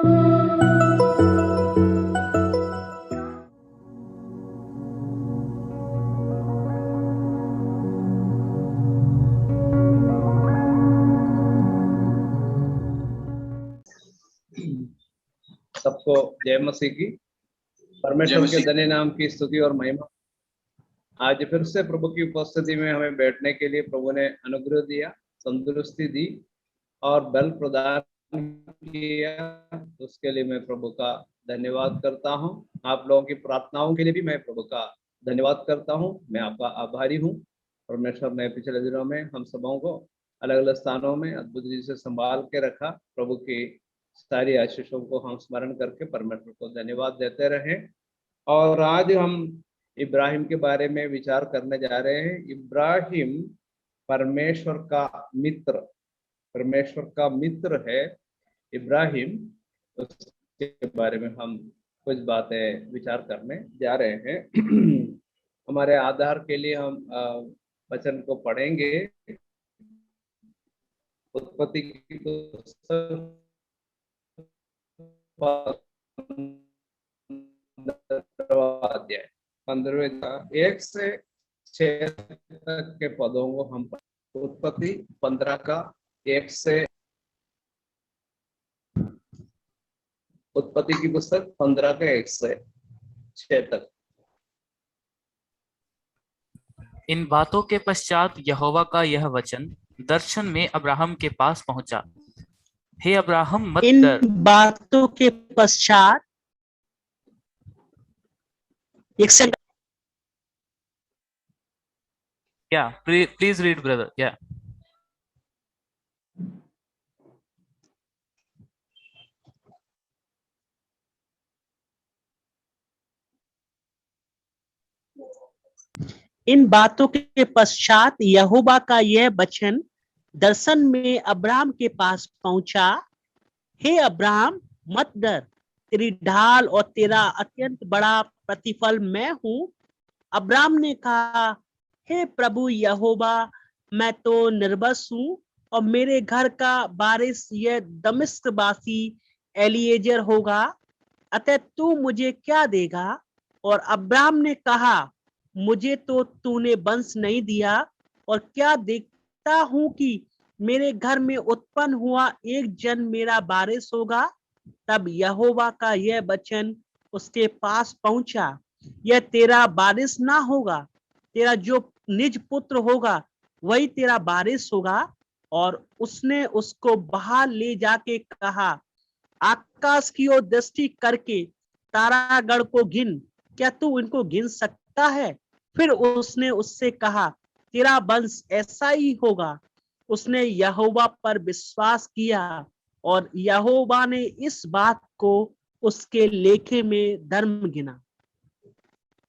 सबको जय मसीह की। परमेश्वर के धन्य नाम की स्तुति और महिमा। आज फिर से प्रभु की उपस्थिति में हमें बैठने के लिए प्रभु ने अनुग्रह दिया, तंदुरुस्ती दी और बल प्रदान किया। उसके लिए मैं प्रभु का धन्यवाद करता हूं। आप लोगों की प्रार्थनाओं के लिए भी मैं प्रभु का धन्यवाद करता हूं। मैं आपका आभारी हूं। परमेश्वर ने पिछले दिनों में हम सबों को अलग अलग स्थानों में अद्भुत रीति से संभाल के रखा। प्रभु की सारी आशीषों को हम स्मरण करके परमेश्वर को धन्यवाद देते रहें। और आज हम इब्राहिम के बारे में विचार करने जा रहे हैं। इब्राहिम परमेश्वर का मित्र, परमेश्वर का मित्र है इब्राहिम। उसके बारे में हम कुछ बातें विचार करने जा रहे हैं। हमारे आधार के लिए हम वचन को पढ़ेंगे। उत्पत्ति की पुस्तक 15वें 1 से 6 तक के पदों को हम उत्पत्ति 15 का 1 से उत्पत्ति की पुस्तक 15 का 1 से 6 तक। इन बातों के पश्चात यहोवा का यह वचन दर्शन में अब्राहम के पास पहुंचा। हे अब्राहम मत डर। इन बातों के पश्चात प्लीज रीड ब्रदर। इन बातों के पश्चात यहोवा का यह वचन दर्शन में अब्राहम के पास पहुंचा। हे अब्राहम मत डर, तेरी ढाल और तेरा अत्यंत बड़ा प्रतिफल मैं हूं। अब्राहम ने कहा, हे प्रभु यहोवा, मैं तो निर्बस हूं और मेरे घर का वारिस यह दमिश्कवासी एलीएजर होगा, अतः तू मुझे क्या देगा? और अब्राहम ने कहा, मुझे तो तूने वंश नहीं दिया और क्या देखता हूं कि मेरे घर में उत्पन्न हुआ एक जन मेरा वारिस होगा। तब यहोवा का यह वचन उसके पास पहुंचा, यह तेरा वारिस ना होगा, तेरा जो निज पुत्र होगा वही तेरा वारिस होगा। और उसने उसको बाहर ले जाके कहा, आकाश की ओर दृष्टि करके तारागण को गिन, क्या तू इनको गिन सकता है? फिर उसने उससे कहा, तेरा वंश ऐसा ही होगा। उसने यहोवा पर विश्वास किया और यहोवा ने इस बात को उसके लेखे में धर्म गिना।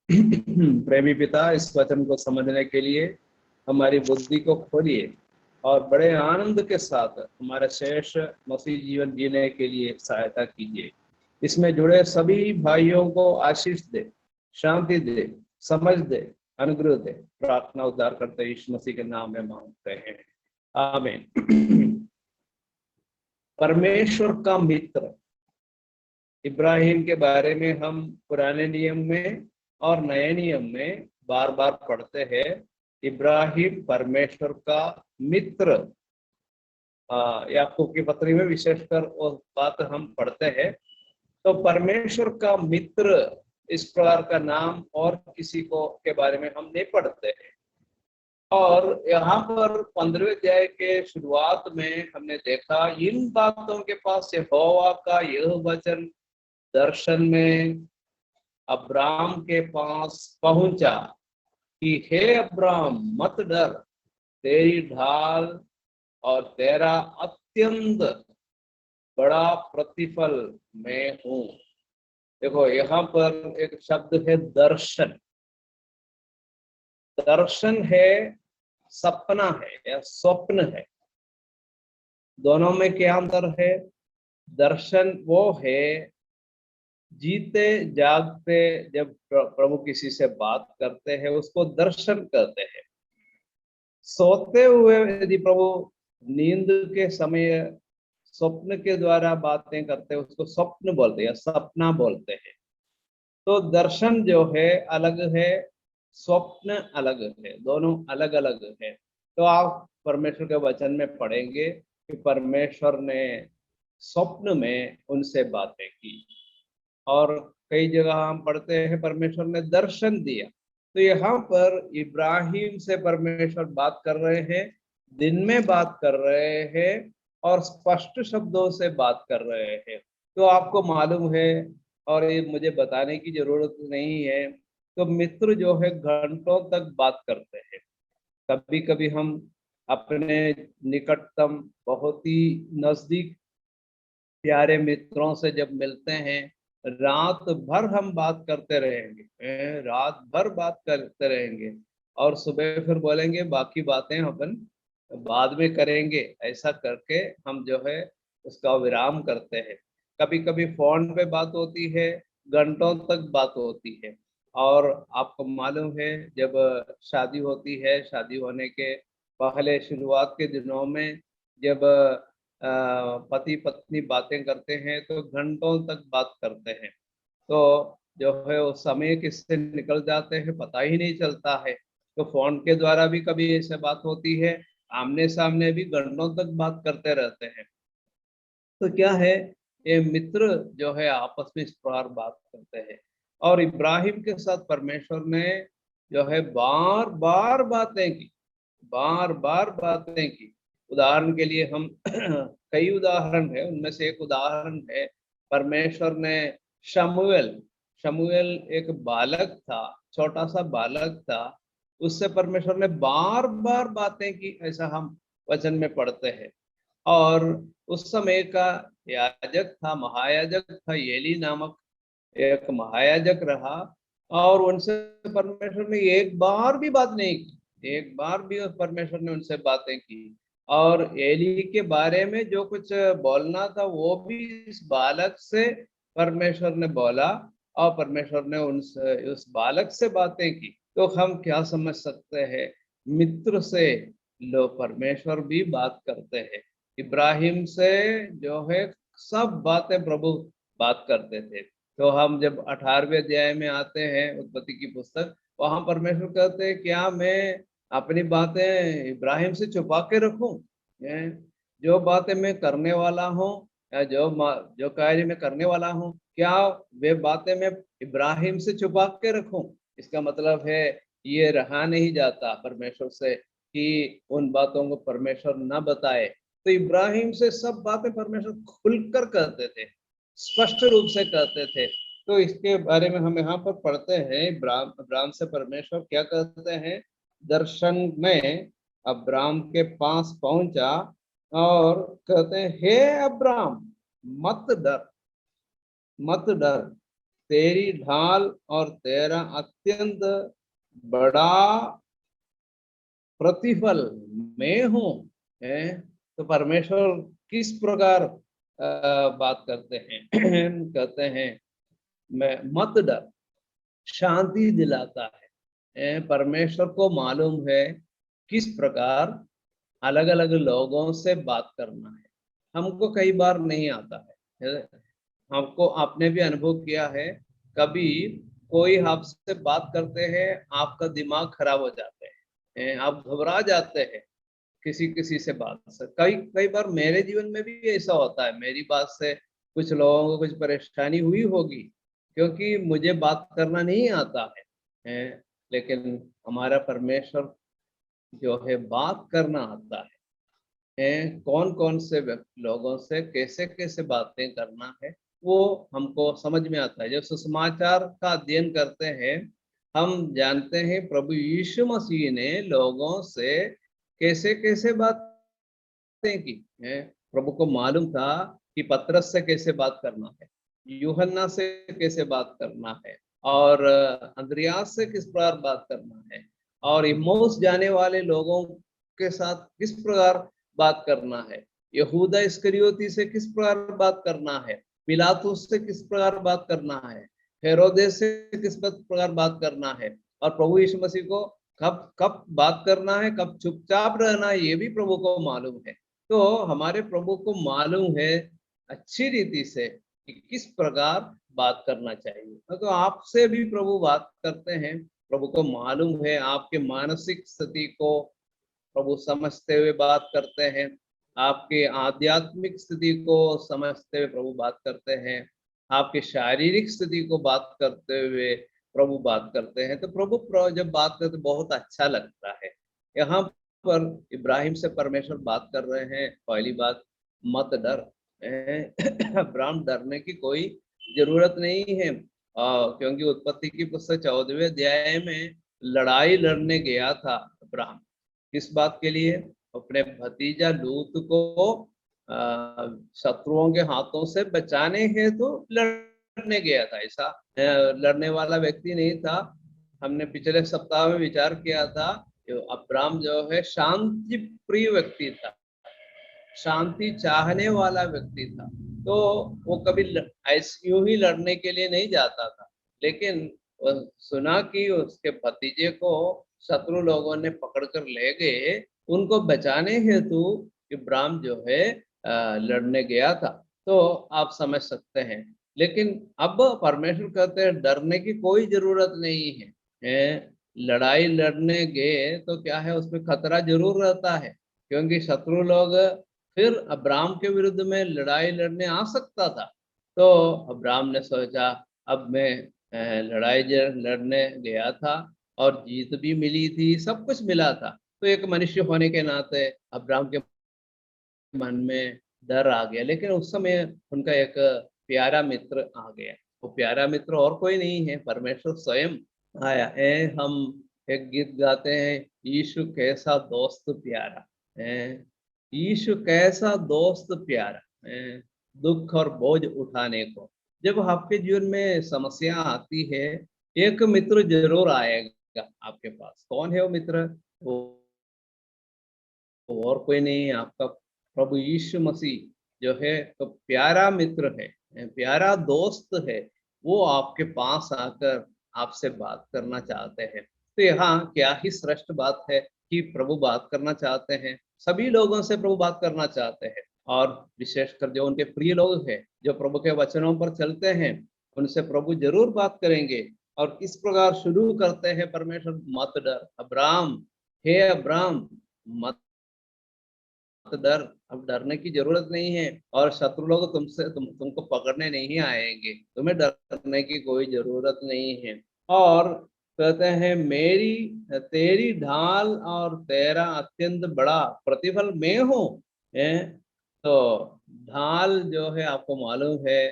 प्रेमी पिता, इस वचन को समझने के लिए हमारी बुद्धि को खोलिए और बड़े आनंद के साथ हमारा शेष मसीह जीवन जीने के लिए सहायता कीजिए। इसमें जुड़े सभी भाइयों को आशीष दे, शांति दे, समझ दे, अनुग्रह दे। प्रार्थना उद्धार करते यीशु मसीह के नाम में मांगते हैं, आमीन। परमेश्वर का मित्र इब्राहिम के बारे में हम पुराने नियम में और नए नियम में बार बार पढ़ते हैं। इब्राहिम परमेश्वर का मित्र, याकूब की पत्री में विशेषकर वो बात हम पढ़ते हैं। तो परमेश्वर का मित्र इस प्रकार का नाम और किसी को के बारे में हम नहीं पढ़ते हैं। और यहाँ पर 15वें अध्याय के शुरुआत में हमने देखा, इन बातों के पास यहोवा का यह वचन दर्शन में अब्राम के पास पहुंचा कि हे अब्राम मत डर, तेरी ढाल और तेरा अत्यंत बड़ा प्रतिफल मैं हूं। देखो यहाँ पर एक शब्द है दर्शन। दर्शन है, सपना है या स्वप्न है। दोनों में क्या अंतर है? दर्शन वो है जीते जागते जब प्रभु किसी से बात करते हैं उसको दर्शन कहते हैं। सोते हुए यदि प्रभु नींद के समय स्वप्न के द्वारा बातें करते हैं उसको स्वप्न बोलते हैं या सपना बोलते हैं। तो दर्शन जो है अलग है, स्वप्न अलग है, दोनों अलग अलग है। तो आप परमेश्वर के वचन में पढ़ेंगे कि परमेश्वर ने स्वप्न में उनसे बातें की, और कई जगह हम पढ़ते हैं परमेश्वर ने दर्शन दिया। तो यहाँ पर इब्राहिम से परमेश्वर बात कर रहे हैं, दिन में बात कर रहे हैं और स्पष्ट शब्दों से बात कर रहे हैं। तो आपको मालूम है, और ये मुझे बताने की जरूरत नहीं है, तो मित्र जो है घंटों तक बात करते हैं। कभी कभी हम अपने निकटतम बहुत ही नजदीक प्यारे मित्रों से जब मिलते हैं, रात भर हम बात करते रहेंगे, रात भर बात करते रहेंगे, और सुबह फिर बोलेंगे बाकी बातें अपन बाद में करेंगे। ऐसा करके हम जो है उसका विराम करते हैं। कभी कभी फोन पे बात होती है, घंटों तक बात होती है। और आपको मालूम है जब शादी होती है, शादी होने के पहले शुरुआत के दिनों में जब पति पत्नी बातें करते हैं तो घंटों तक बात करते हैं। तो जो है वो समय किससे निकल जाते हैं पता ही नहीं चलता है। तो फोन के द्वारा भी कभी ऐसे बात होती है, आमने सामने भी घंटों तक बात करते रहते हैं। तो क्या है, ये मित्र जो है आपस में इस प्रकार बात करते हैं। और इब्राहिम के साथ परमेश्वर ने जो है बार बार बातें की, बार बार बातें की। उदाहरण के लिए हम कई उदाहरण है, उनमें से एक उदाहरण है परमेश्वर ने शमूएल शमूएल एक बालक था, छोटा सा बालक था, उससे परमेश्वर ने बार बार बातें की, ऐसा हम वचन में पढ़ते हैं। और उस समय का याजक था, महायाजक था, एली नामक एक महायाजक रहा, और उनसे परमेश्वर ने एक बार भी बात नहीं की, एक बार भी परमेश्वर ने उनसे बातें की। और एली के बारे में जो कुछ बोलना था वो भी इस बालक से परमेश्वर ने बोला, और परमेश्वर ने उस बालक से बातें की। तो हम क्या समझ सकते हैं, मित्र से लो परमेश्वर भी बात करते हैं। इब्राहिम से जो है सब बातें प्रभु बात करते थे। तो हम जब 18वें अध्याय में आते हैं उत्पत्ति की पुस्तक, वहां परमेश्वर कहते हैं क्या मैं अपनी बातें इब्राहिम से छुपा के रखूं? जो बातें मैं करने वाला हूँ या जो कार्य मैं करने वाला हूँ, क्या वे बातें मैं इब्राहिम से छुपा के रखूं? इसका मतलब है ये रहा नहीं जाता परमेश्वर से कि उन बातों को परमेश्वर न बताए। तो इब्राहिम से सब बातें परमेश्वर खुलकर कहते थे, स्पष्ट रूप से कहते थे। तो इसके बारे में हम यहाँ पर पढ़ते हैं, अब्राम से परमेश्वर क्या कहते हैं। दर्शन में अब्राम के पास पहुंचा और कहते हैं, हे अब्राम मत डर, मत डर, तेरी ढाल और तेरा अत्यंत बड़ा प्रतिफल मैं हूँ। तो परमेश्वर किस प्रकार बात करते हैं कहते हैं मैं मत डर, शांति दिलाता है। परमेश्वर को मालूम है किस प्रकार अलग अलग लोगों से बात करना है। हमको कई बार नहीं आता है, हमको आपने भी अनुभव किया है, कभी कोई आपसे बात करते हैं आपका दिमाग खराब हो जाता है, आप घबरा जाते हैं किसी किसी से बात से। कई कई बार मेरे जीवन में भी ऐसा होता है, मेरी बात से कुछ लोगों को कुछ परेशानी हुई होगी क्योंकि मुझे बात करना नहीं आता है, लेकिन हमारा परमेश्वर जो है बात करना आता है। कौन कौन से लोगों से कैसे कैसे बातें करना है वो हमको समझ में आता है। जब सुसमाचार का अध्ययन करते हैं हम जानते हैं प्रभु यीशु मसीह ने लोगों से कैसे कैसे बातें की है। प्रभु को मालूम था कि पतरस से कैसे बात करना है, यूहन्ना से कैसे बात करना है, और अंद्रियास से किस प्रकार बात करना है, और इम्मौस जाने वाले लोगों के साथ किस प्रकार बात करना है, यहूदा इस्करियोती से किस प्रकार बात करना है, पिलातुस से किस प्रकार बात करना है, हेरोदेस से किस प्रकार बात करना है, और प्रभु यीशु मसीह को कब कब बात करना है, कब चुपचाप रहना है, ये भी प्रभु को मालूम है। तो हमारे प्रभु को मालूम है अच्छी रीति से कि किस प्रकार बात करना चाहिए। तो आपसे भी प्रभु बात करते हैं, प्रभु को मालूम है आपके मानसिक स्थिति को प्रभु समझते हुए बात करते हैं, आपके आध्यात्मिक स्थिति को समझते हुए प्रभु बात करते हैं, आपके शारीरिक स्थिति को बात करते हुए प्रभु बात करते हैं। तो प्रभु जब बात करते बहुत अच्छा लगता है। यहाँ पर इब्राहिम से परमेश्वर बात कर रहे हैं, पहली बात मत डर। अब्राहम डरने की कोई जरूरत नहीं है, क्योंकि उत्पत्ति की पुस्तक 14वें अध्याय में लड़ाई लड़ने गया था अब्राहम। किस बात के लिए? अपने भतीजा लूत को शत्रुओं के हाथों से बचाने हेतु लड़ने गया था। ऐसा लड़ने वाला व्यक्ति नहीं था। हमने पिछले सप्ताह में विचार किया था, अब्राहम जो है शांति प्रिय व्यक्ति था, शांति चाहने वाला व्यक्ति था। तो वो कभी यूं ही लड़ने के लिए नहीं जाता था, लेकिन सुना कि उसके भतीजे को शत्रु लोगों ने पकड़कर ले गए, उनको बचाने हेतु इब्राहिम जो है लड़ने गया था। तो आप समझ सकते हैं। लेकिन अब परमेश्वर कहते हैं डरने की कोई जरूरत नहीं है। लड़ाई लड़ने गए तो क्या है, उसमें खतरा जरूर रहता है, क्योंकि शत्रु लोग फिर अब्राहम के विरुद्ध में लड़ाई लड़ने आ सकता था। तो अब्राहम ने सोचा अब मैं लड़ाई लड़ने गया था और जीत भी मिली थी, सब कुछ मिला था, तो एक मनुष्य होने के नाते अब्राहम के मन में डर आ गया। लेकिन उस समय उनका एक प्यारा मित्र आ गया। वो प्यारा मित्र और कोई नहीं है, परमेश्वर स्वयं आया है। हम एक गीत गाते हैं, यीशु कैसा दोस्त प्यारा है, यीशु कैसा दोस्त प्यारा है, दुख और बोझ उठाने को। जब आपके जीवन में समस्या आती है, एक मित्र जरूर आएगा आपके पास। कौन है वो मित्र? वो और कोई नहीं, आपका प्रभु यीशु मसीह जो है तो प्यारा मित्र है, प्यारा दोस्त है। वो आपके पास आकर आपसे बात करना चाहते हैं। तो यहाँ क्या ही श्रेष्ठ बात है कि प्रभु बात करना चाहते हैं, सभी लोगों से प्रभु बात करना चाहते हैं। और विशेषकर जो उनके प्रिय लोग हैं, जो प्रभु के वचनों पर चलते हैं, उनसे प्रभु जरूर बात करेंगे। और किस प्रकार शुरू करते हैं परमेश्वर, मत डर अब्राहम, हे अब्राहम मत डर, अब डरने की जरूरत नहीं है, और शत्रु लोग तुमको पकड़ने नहीं आएंगे, तुम्हें डरने की कोई जरूरत नहीं है। और कहते हैं तेरी ढाल और तेरा अत्यंत बड़ा प्रतिफल मैं हूँ। तो ढाल जो है आपको मालूम है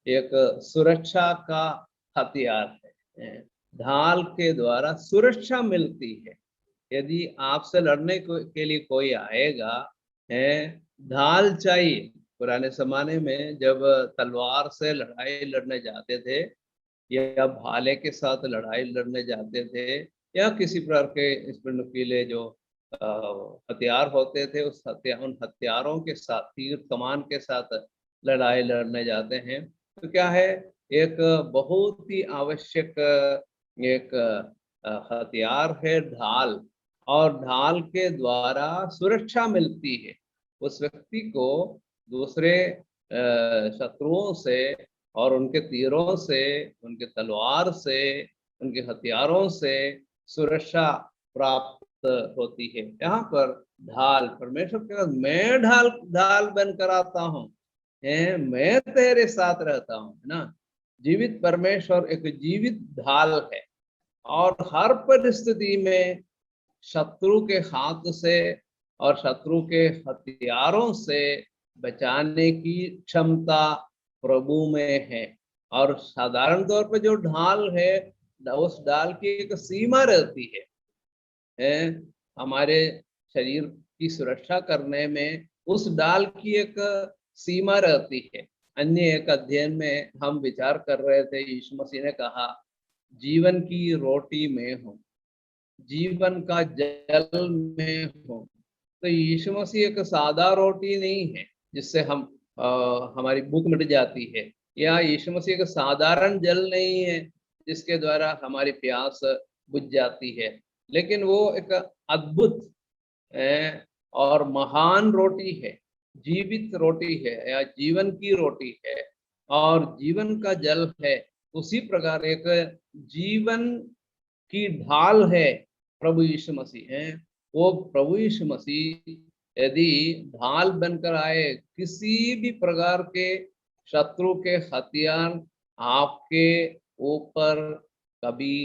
एक सुरक्षा का हथियार है। ढाल के द्वारा सुरक्षा मिलती है। यदि आपसे लड़ने के लिए कोई आएगा, ढाल चाहिए। पुराने जमाने में जब तलवार से लड़ाई लड़ने जाते थे या भाले के साथ लड़ाई लड़ने जाते थे, या किसी प्रकार के इसमें नुकीले जो हथियार होते थे, उन हथियारों के साथ, तीर कमान के साथ लड़ाई लड़ने जाते हैं, तो क्या है, एक बहुत ही आवश्यक एक हथियार है ढाल। और ढाल के द्वारा सुरक्षा मिलती है उस व्यक्ति को दूसरे शत्रुओं से और उनके तीरों से, उनके तलवार से, उनके हथियारों से सुरक्षा प्राप्त होती है। यहाँ पर ढाल, परमेश्वर के पास मैं ढाल बनकर आता हूँ, मैं तेरे साथ रहता हूँ, है ना। जीवित परमेश्वर एक जीवित ढाल है, और हर परिस्थिति में शत्रु के हाथ से और शत्रु के हथियारों से बचाने की क्षमता प्रभु में है। और साधारण तौर पर जो ढाल है, उस ढाल की एक सीमा रहती है। हमारे शरीर की सुरक्षा करने में उस ढाल की एक सीमा रहती है। अन्य एक अध्ययन में हम विचार कर रहे थे, यीशु मसीह ने कहा जीवन की रोटी मैं हूँ, जीवन का जल में हूँ। तो यीशु मसीह एक सादा रोटी नहीं है जिससे हमारी भूख मिट जाती है, या यीशु मसीह एक साधारण जल नहीं है जिसके द्वारा हमारी प्यास बुझ जाती है, लेकिन वो एक अद्भुत और महान रोटी है जीवित रोटी है या जीवन की रोटी है और जीवन का जल है, उसी प्रकार एक जीवन की ढाल है प्रभु यीशु मसीह है। वो प्रभु यीशु मसीह यदि ढाल बनकर आए, किसी भी प्रकार के शत्रु के हथियार आपके ऊपर कभी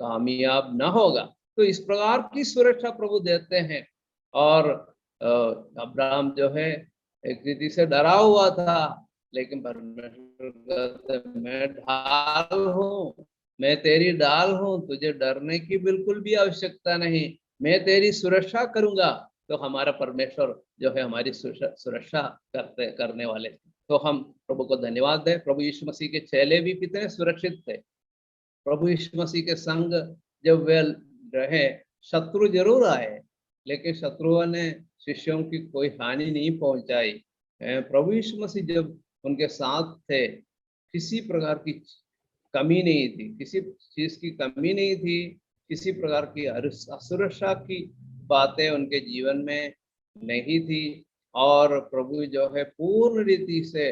कामयाब न होगा। तो इस प्रकार की सुरक्षा प्रभु देते हैं। और अब्राहम जो है एक रीति से डरा हुआ था, लेकिन परमेश्वर कहते मैं ढाल हूँ, मैं तेरी ढाल हूँ, तुझे डरने की बिल्कुल भी आवश्यकता नहीं, मैं तेरी सुरक्षा करूंगा। तो हमारा परमेश्वर जो है हमारी सुरक्षा करने वाले। तो हम प्रभु को धन्यवाद दें। प्रभु यीशु मसीह के चेले भी कितने सुरक्षित थे। प्रभु यीशु मसीह के संग जब वे रहे, शत्रु जरूर आए, लेकिन शत्रुओं ने शिष्यों की कोई हानि नहीं पहुंचाई। प्रभु यीशु मसीह जब उनके साथ थे, किसी प्रकार की कमी नहीं थी, किसी चीज की कमी नहीं थी, किसी प्रकार की असुरक्षा की बातें उनके जीवन में नहीं थी। और प्रभु जो है पूर्ण रीति से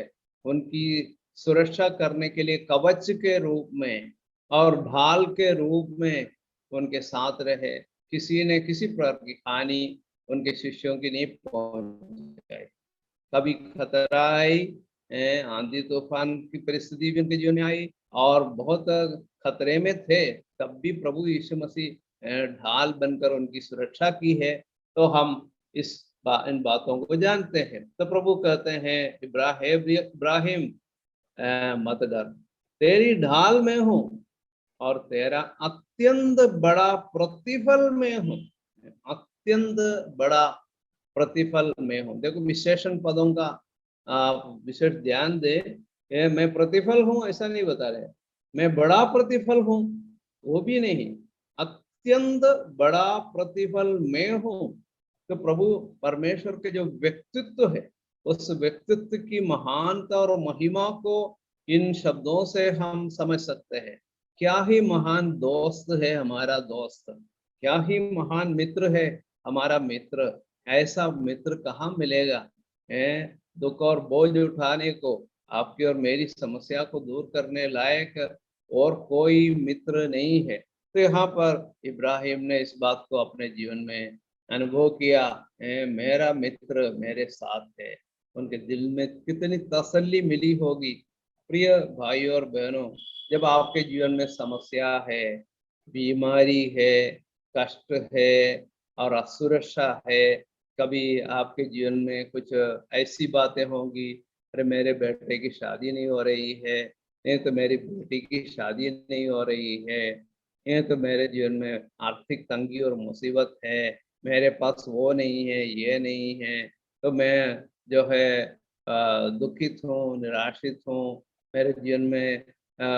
उनकी सुरक्षा करने के लिए कवच के रूप में और ढाल के रूप में उनके साथ रहे। किसी ने किसी प्रकार की हानि उनके शिष्यों की नहीं पहुंचाई। कभी खतरा आई, आंधी तूफान की परिस्थिति भी उनके जीवन में आई और बहुत खतरे में थे, तब भी प्रभु यीशु मसीह ढाल बनकर उनकी सुरक्षा की है। तो हम इन बातों को जानते हैं। तो प्रभु कहते हैं इब्राहिम मत डर, तेरी ढाल में हूँ और तेरा अत्यंत बड़ा प्रतिफल में हूँ। अत्यंत बड़ा प्रतिफल में हूँ। देखो विशेषण पदों का विशेष ध्यान दे। मैं प्रतिफल हूँ ऐसा नहीं बता रहे, मैं बड़ा प्रतिफल हूँ वो भी नहीं, अत्यंत बड़ा प्रतिफल में हूँ। तो प्रभु परमेश्वर के जो व्यक्तित्व है, उस व्यक्तित्व की महानता और महिमा को इन शब्दों से हम समझ सकते हैं। क्या ही महान दोस्त है हमारा दोस्त, क्या ही महान मित्र है हमारा मित्र। ऐसा मित्र कहाँ मिलेगा है? दुख और बोझ उठाने को, आपकी और मेरी समस्या को दूर करने लायक और कोई मित्र नहीं है। तो यहाँ पर इब्राहिम ने इस बात को अपने जीवन में अनुभव किया, मेरा मित्र मेरे साथ है। उनके दिल में कितनी तसल्ली मिली होगी। प्रिय भाइयों और बहनों, जब आपके जीवन में समस्या है, बीमारी है, कष्ट है और असुरक्षा है, कभी आपके जीवन में कुछ ऐसी बातें होंगी, अरे मेरे बेटे की शादी नहीं हो रही है, नहीं तो मेरी बेटी की शादी नहीं हो रही है, ये तो मेरे जीवन में आर्थिक तंगी और मुसीबत है, मेरे पास वो नहीं है, ये नहीं है, तो मैं जो है दुखित हूँ, निराशित हूँ, मेरे जीवन में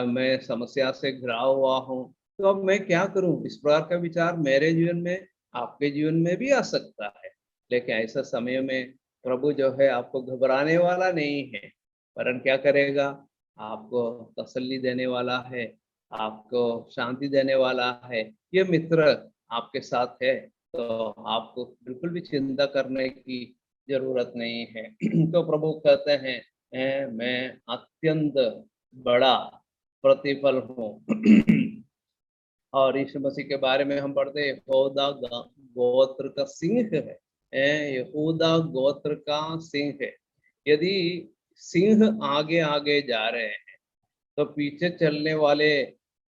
मैं समस्या से घिरा हुआ हूँ। तो अब मैं क्या करूँ? इस प्रकार का विचार मेरे जीवन में, आपके जीवन में भी आ सकता है। लेकिन ऐसा समय में प्रभु जो है आपको घबराने वाला नहीं है, वरन क्या करेगा? आपको तसल्ली देने वाला है, आपको शांति देने वाला है। ये मित्र आपके साथ है, तो आपको बिल्कुल भी चिंता करने की जरूरत नहीं है। तो प्रभु कहते हैं मैं अत्यंत बड़ा प्रतिफल हूँ। और यीशु मसीह के बारे में हम पढ़ते हैं, यहूदा गोत्र का सिंह है, यहूदा गोत्र का सिंह है। यदि सिंह आगे आगे जा रहे हैं, तो पीछे चलने वाले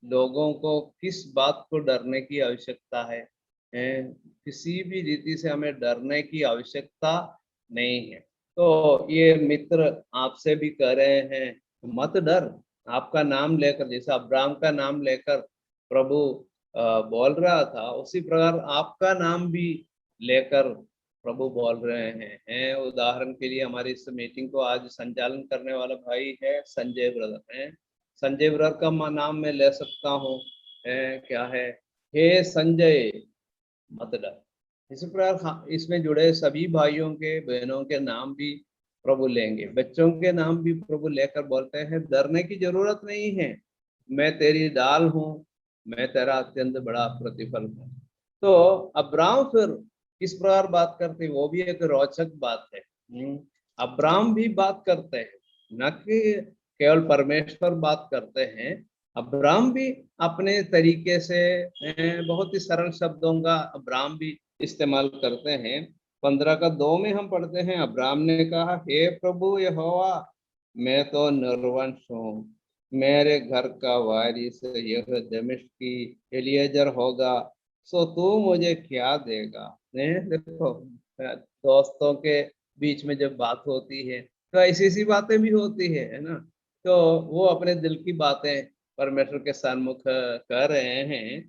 लोगों को किस बात को डरने की आवश्यकता है? किसी भी रीति से हमें डरने की आवश्यकता नहीं है। तो ये मित्र आपसे भी कह रहे हैं मत डर। आपका नाम लेकर, जैसा अब्राहम का नाम लेकर प्रभु बोल रहा था, उसी प्रकार आपका नाम भी लेकर प्रभु बोल रहे हैं। उदाहरण के लिए हमारी इस मीटिंग को आज संचालन करने वाला भाई है संजय ब्रदर है। संजय ब्रदर का नाम मैं ले सकता हूँ, क्या है? हे संजय मत डर। इसी प्रकार इसमें जुड़े सभी भाइयों के, बहनों के नाम भी प्रभु लेंगे, बच्चों के नाम भी प्रभु लेकर बोलते हैं डरने की जरूरत नहीं है, मैं तेरी ढाल हूँ, मैं तेरा अत्यंत बड़ा प्रतिफल हूँ। तो अब्राहम फिर किस प्रकार बात करते, वो भी एक रोचक बात है। अब्राहम भी बात करते हैं, न कि केवल परमेश्वर बात करते हैं। अब्राहम भी अपने तरीके से बहुत ही सरल शब्दों का अब्राहम भी इस्तेमाल करते हैं। 15 का 2 में हम पढ़ते हैं, अब्राहम ने कहा, हे प्रभु यहोवा, मैं तो निर्वंश हूँ, मेरे घर का वारिस यह दमिश्क की एलिएजर होगा, सो तू मुझे क्या देगा। देखो, दोस्तों के बीच में जब बात होती है तो ऐसी ऐसी बातें भी होती है ना। तो वो अपने दिल की बातें परमेश्वर के सन्मुख कर रहे हैं।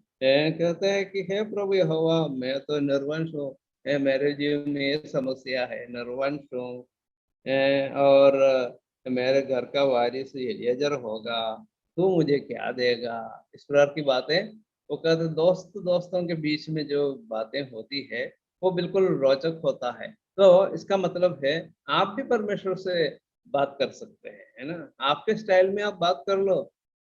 कहते हैं कि हे प्रभु यहोवा, मैं तो निर्वंश हूँ, मेरे जीवन में ये समस्या है, निर्वंश हूँ, और मेरे घर का वारिस एलिएजर होगा, तू मुझे क्या देगा। इस प्रकार की बातें वो कहते, दोस्तों के बीच में जो बातें होती है वो बिल्कुल रोचक होता है। तो इसका मतलब है आप भी परमेश्वर से बात कर सकते हैं, है ना। आपके स्टाइल में आप बात कर लो,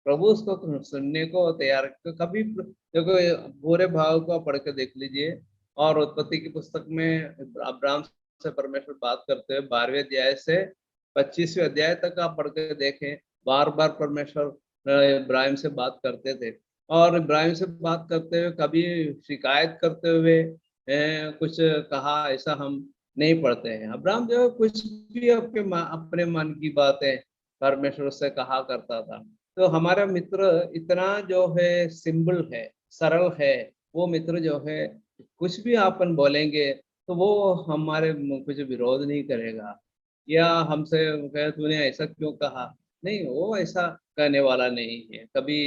प्रभु उसको सुनने को तैयार। तो कभी देखो, बुरे भाव को आप पढ़ के देख लीजिए, और उत्पत्ति की पुस्तक में अब्राहम से परमेश्वर बात करते हुए 12वें अध्याय से 25वें अध्याय तक आप पढ़ के देखें, बार बार परमेश्वर इब्राहिम से बात करते थे। और इब्राहिम से बात करते हुए कभी शिकायत करते हुए कुछ कहा, ऐसा हम नहीं पढ़ते हैं। अब्राहम जो है कुछ भी अपने मन की बातें परमेश्वर से कहा करता था। तो हमारा मित्र इतना जो है सिंपल है, सरल है। वो मित्र जो है कुछ भी अपन बोलेंगे तो वो हमारे कुछ विरोध नहीं करेगा, या हमसे कहे तूने ऐसा क्यों कहा। नहीं, वो ऐसा कहने वाला नहीं है। कभी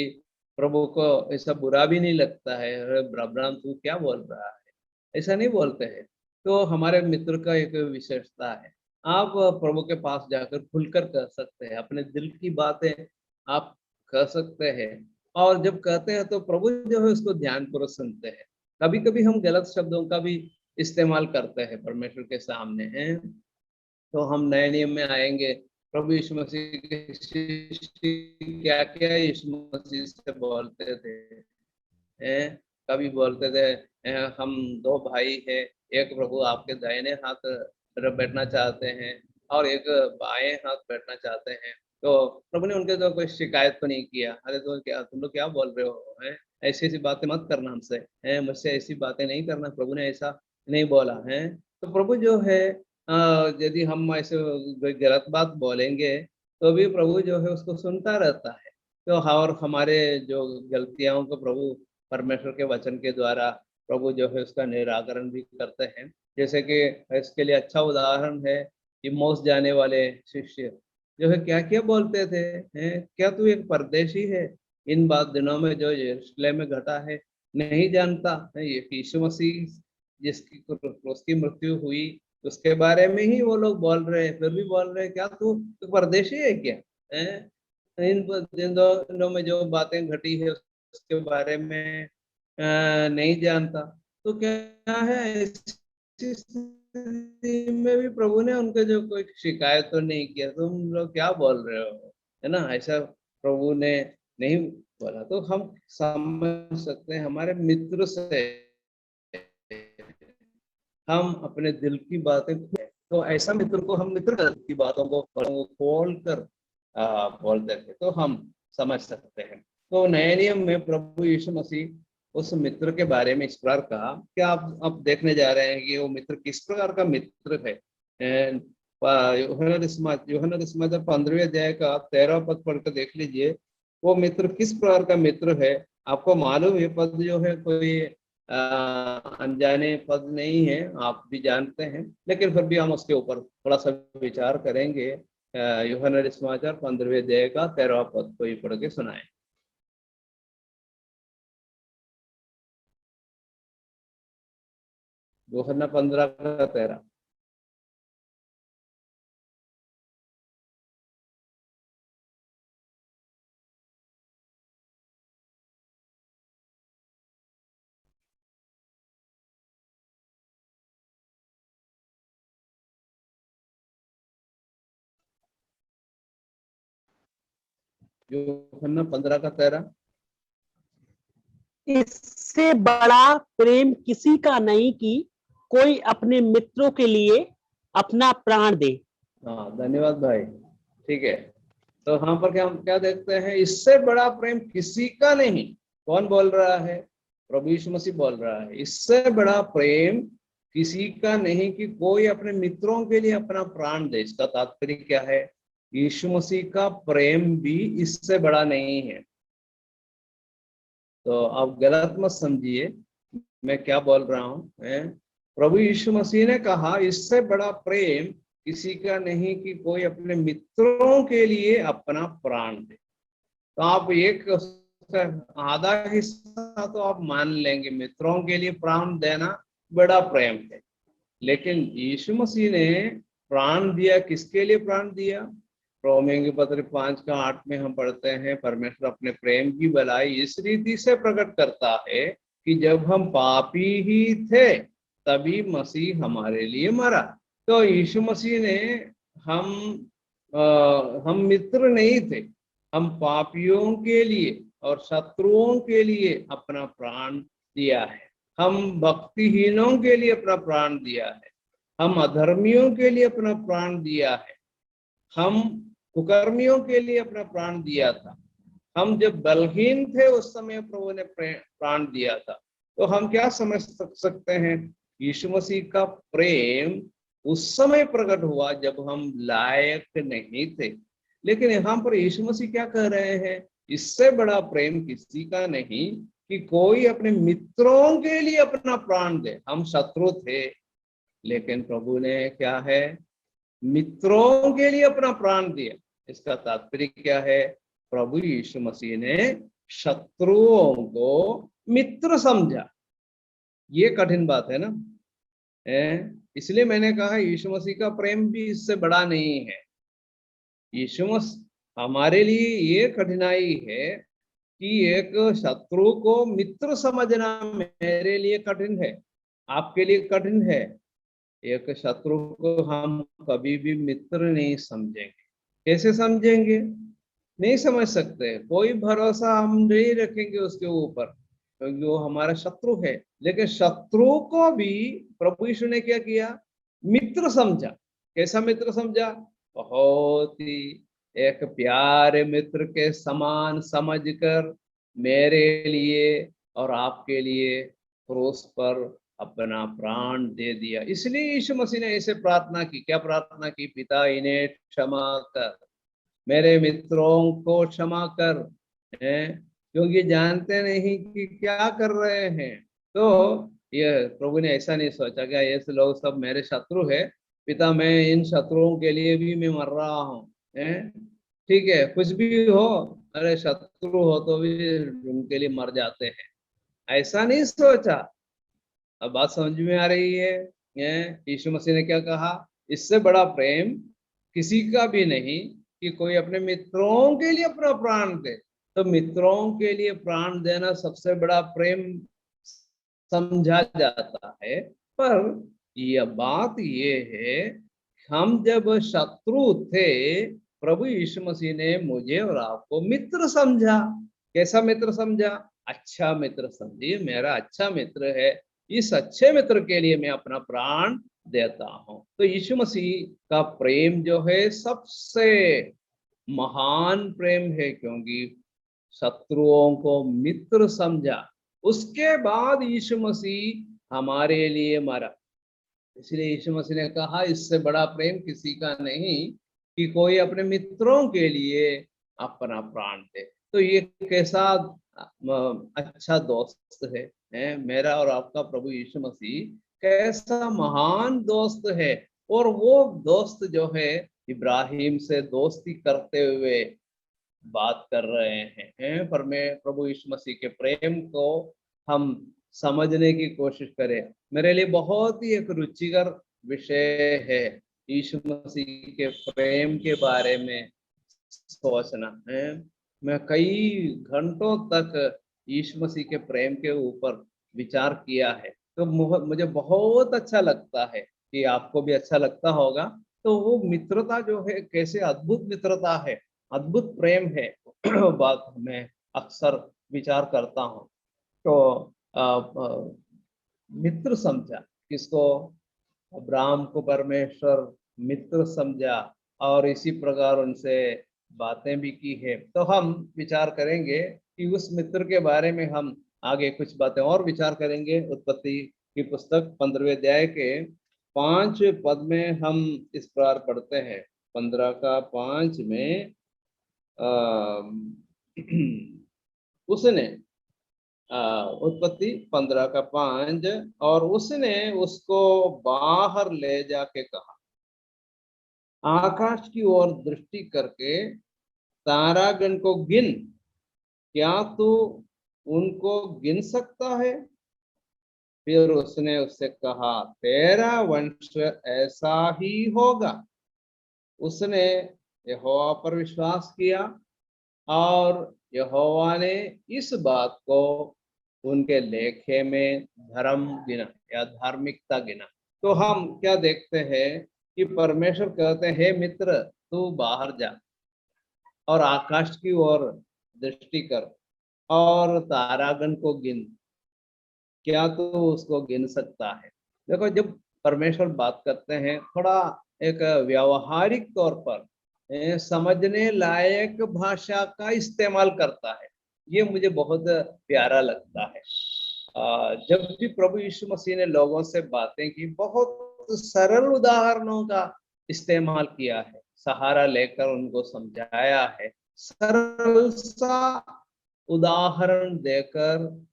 प्रभु को ऐसा बुरा भी नहीं लगता है, अरे अब्राहम तू क्या बोल रहा है, ऐसा नहीं बोलते हैं। तो हमारे मित्र का एक विशेषता है, आप प्रभु के पास जाकर खुलकर कह सकते हैं, अपने दिल की बातें आप कह सकते हैं। और जब कहते हैं तो प्रभु जो है उसको ध्यानपूर्वक सुनते हैं। कभी कभी हम गलत शब्दों का भी इस्तेमाल करते हैं परमेश्वर के सामने हैं। तो हम नए नियम में आएंगे, प्रभु यीशु मसीह के शिष्य क्या क्या यीशु मसीह से बोलते थे। कभी बोलते थे, हम 2 भाई हैं, एक प्रभु आपके दाहिने हाथ बैठना चाहते हैं और एक बाएं हाथ बैठना चाहते हैं। तो प्रभु ने उनके तो कोई शिकायत तो नहीं किया, अरे तो क्या तुम लोग क्या बोल रहे हो, है ऐसी ऐसी बातें मत करना हमसे, है मुझसे ऐसी बातें नहीं करना, प्रभु ने ऐसा नहीं बोला है। तो प्रभु जो है यदि हम ऐसे कोई गलत बात बोलेंगे तो भी प्रभु जो है उसको सुनता रहता है। तो और हमारे जो गलतियों को प्रभु परमेश्वर के वचन के द्वारा प्रभु जो है उसका निराकरण भी करते हैं। जैसे कि इसके लिए अच्छा उदाहरण है, इम्मौस जाने वाले शिष्य जो है क्या क्या बोलते थे, हैं क्या तू एक परदेशी है, इन बात दिनों में जो यरूशलेम में घटा है नहीं जानता है। ये यीशु मसीह जिसकी क्रूस की मृत्यु हुई उसके बारे में ही वो लोग बोल रहे हैं, फिर भी बोल रहे हैं क्या तू परदेशी है क्या, है इन दिनों में जो बातें घटी है उसके बारे में नहीं जानता। तो क्या है, इस स्थिति में भी प्रभु ने उनके जो कोई शिकायत तो नहीं किया, तुम लोग क्या बोल रहे हो, है ना, ऐसा प्रभु ने नहीं बोला। तो हम समझ सकते हैं हमारे मित्र से हम अपने दिल की बातें, तो ऐसा मित्र को हम मित्र की बातों को खोल कर बोलते थे तो हम समझ सकते हैं। तो नए नियम में प्रभु यीशु मसीह उस मित्र के बारे में इस प्रकार कहा कि आप देखने जा रहे हैं कि वो मित्र किस प्रकार का मित्र है। यूहन्ना सुसमाचार 15वें अध्याय का 13वां पद पढ़कर देख लीजिए, वो मित्र किस प्रकार का मित्र है। आपको मालूम है पद जो है कोई अनजाने पद नहीं है, आप भी जानते हैं, लेकिन फिर भी हम उसके ऊपर थोड़ा सा विचार करेंगे। यूहन्ना सुसमाचार 15वें अध्याय का 13वां पद कोई पढ़ के सुनाए। यूहन्ना 15:13। यूहन्ना 15:13। इससे बड़ा प्रेम किसी का नहीं कि कोई अपने मित्रों के लिए अपना प्राण दे। हाँ, धन्यवाद भाई। ठीक है, तो यहाँ पर क्या हम क्या देखते हैं, इससे बड़ा प्रेम किसी का नहीं। कौन बोल रहा है? प्रभु यीशु मसीह बोल रहा है, इससे बड़ा प्रेम किसी का नहीं कि कोई अपने मित्रों के लिए अपना प्राण दे। इसका तात्पर्य क्या है? यीशु मसीह का प्रेम भी इससे बड़ा नहीं है। तो आप गलत मत समझिए मैं क्या बोल रहा हूँ। प्रभु यीशु मसीह ने कहा इससे बड़ा प्रेम किसी का नहीं कि कोई अपने मित्रों के लिए अपना प्राण दे। तो आप एक आधा हिस्सा तो आप मान लेंगे, मित्रों के लिए प्राण देना बड़ा प्रेम है। लेकिन यीशु मसीह ने प्राण दिया, किसके लिए प्राण दिया? रोमियो के पत्र 5:8 में हम पढ़ते हैं, परमेश्वर अपने प्रेम की भलाई इस रीति से प्रकट करता है कि जब हम पापी ही थे तभी मसीह हमारे लिए मरा। तो यीशु मसीह ने हम मित्र नहीं थे, हम पापियों के लिए और शत्रुओं के लिए अपना प्राण दिया है। हम भक्तिहीनों के लिए अपना प्राण दिया है, हम अधर्मियों के लिए अपना प्राण दिया है, हम कुकर्मियों के लिए अपना प्राण दिया था। हम जब बलहीन थे उस समय प्रभु ने प्राण दिया था। तो हम क्या समझ सकते हैं? यीशु मसीह का प्रेम उस समय प्रकट हुआ जब हम लायक नहीं थे। लेकिन यहाँ पर यीशु मसीह क्या कह रहे हैं? इससे बड़ा प्रेम किसी का नहीं कि कोई अपने मित्रों के लिए अपना प्राण दे। हम शत्रु थे, लेकिन प्रभु ने क्या है, मित्रों के लिए अपना प्राण दिया। इसका तात्पर्य क्या है? प्रभु यीशु मसीह ने शत्रुओं को मित्र समझा। ये कठिन बात है ना। इसलिए मैंने कहा यीशु मसीह का प्रेम भी इससे बड़ा नहीं है। यीशु मसीह हमारे लिए ये कठिनाई है कि एक शत्रु को मित्र समझना मेरे लिए कठिन है, आपके लिए कठिन है। एक शत्रु को हम कभी भी मित्र नहीं समझेंगे। कैसे समझेंगे? नहीं समझ सकते। कोई भरोसा हम नहीं रखेंगे उसके ऊपर, क्योंकि वो हमारा शत्रु है। लेकिन शत्रु को भी प्रभु यीशु ने क्या किया? मित्र समझा। कैसा मित्र समझा? बहुत ही एक प्यारे मित्र के समान समझकर मेरे लिए और आपके लिए क्रूस पर अपना प्राण दे दिया। इसलिए यीशु मसीह ने ऐसे प्रार्थना की। क्या प्रार्थना की? पिता इन्हें क्षमा कर, मेरे मित्रों को क्षमा कर, क्योंकि जानते नहीं कि क्या कर रहे हैं। तो ये प्रभु ने ऐसा नहीं सोचा कि ऐसे लोग सब मेरे शत्रु है, पिता मैं इन शत्रुओं के लिए भी मैं मर रहा हूँ। ठीक है, कुछ भी हो, अरे शत्रु हो तो भी उनके लिए मर जाते हैं, ऐसा नहीं सोचा। अब बात समझ में आ रही है? यीशु मसीह ने क्या कहा? इससे बड़ा प्रेम किसी का भी नहीं कि कोई अपने मित्रों के लिए अपना प्राण दे। तो मित्रों के लिए प्राण देना सबसे बड़ा प्रेम समझा जाता है। पर यह बात ये है, हम जब शत्रु थे प्रभु यीशु मसीह ने मुझे और आपको मित्र समझा। कैसा मित्र समझा? अच्छा मित्र समझिए, मेरा अच्छा मित्र है, इस अच्छे मित्र के लिए मैं अपना प्राण देता हूं। तो यीशु मसीह का प्रेम जो है सबसे महान प्रेम है, क्योंकि शत्रुओं को मित्र समझा। उसके बाद यीशु मसीह हमारे लिए मरा। इसलिए यीशु मसीह ने कहा इससे बड़ा प्रेम किसी का नहीं कि कोई अपने मित्रों के लिए अपना प्राण दे। तो ये कैसा अच्छा दोस्त है मेरा और आपका प्रभु यीशु मसीह, कैसा महान दोस्त है। और वो दोस्त जो है इब्राहिम से दोस्ती करते हुए बात कर रहे हैं। पर मैं प्रभु यीशु मसीह के प्रेम को हम समझने की कोशिश करें। मेरे लिए बहुत ही एक रुचिकर विषय है यीशु मसीह के प्रेम के बारे में सोचना है। मैं कई घंटों तक यीशु मसीह के प्रेम के ऊपर विचार किया है। तो मुझे बहुत अच्छा लगता है कि आपको भी अच्छा लगता होगा। तो वो मित्रता जो है कैसे अद्भुत मित्रता है, अद्भुत प्रेम है, बात मैं अक्सर विचार करता हूँ। तो मित्र समझा किसको? अब्राहम को परमेश्वर मित्र समझा और इसी प्रकार उनसे बातें भी की है। तो हम विचार करेंगे कि उस मित्र के बारे में हम आगे कुछ बातें और विचार करेंगे। उत्पत्ति की पुस्तक 15वें अध्याय के 5 पद में हम इस प्रकार पढ़ते हैं। 15 का 5 में उसने उत्पत्ति 15 का 5, और उसने उसको बाहर ले जाके कहा, आकाश की ओर दृष्टि करके तारागण को गिन, क्या तू उनको गिन सकता है? फिर उसने उससे कहा, तेरा वंश ऐसा ही होगा। उसने यहोवा पर विश्वास किया और यहोवा ने इस बात को उनके लेखे में धर्म गिना या धार्मिकता गिना। तो हम क्या देखते हैं कि परमेश्वर कहते हैं, हे मित्र तू बाहर जा और आकाश की ओर दृष्टि कर और तारागण को गिन, क्या तू उसको गिन सकता है? देखो, जब परमेश्वर बात करते हैं थोड़ा एक व्यावहारिक तौर पर समझने लायक भाषा का इस्तेमाल करता है। ये मुझे बहुत प्यारा लगता है। जब भी प्रभु यीशु मसीह ने लोगों से बातें की, बहुत सरल उदाहरणों का इस्तेमाल किया है, सहारा लेकर उनको समझाया है, सरल सा उदाहरण देकर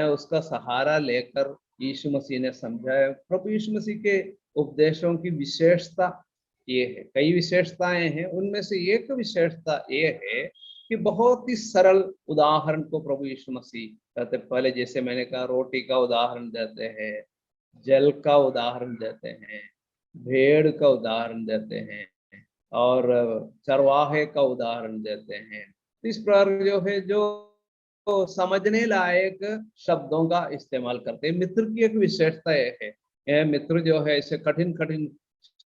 उसका सहारा लेकर यीशु मसीह ने समझाया। प्रभु यीशु मसीह के उपदेशों की विशेषता ये है, कई विशेषताएं हैं, उनमें से एक विशेषता ये है कि बहुत ही सरल उदाहरण को प्रभु यीशु मसीह कहते। पहले जैसे मैंने कहा, रोटी का उदाहरण देते हैं, जल का उदाहरण देते हैं, भेड़ का उदाहरण देते हैं और चरवाहे का उदाहरण देते हैं। इस प्रकार जो है, जो समझने लायक शब्दों का इस्तेमाल करते हैं। मित्र की एक विशेषता है, मित्र जो है इसे कठिन कठिन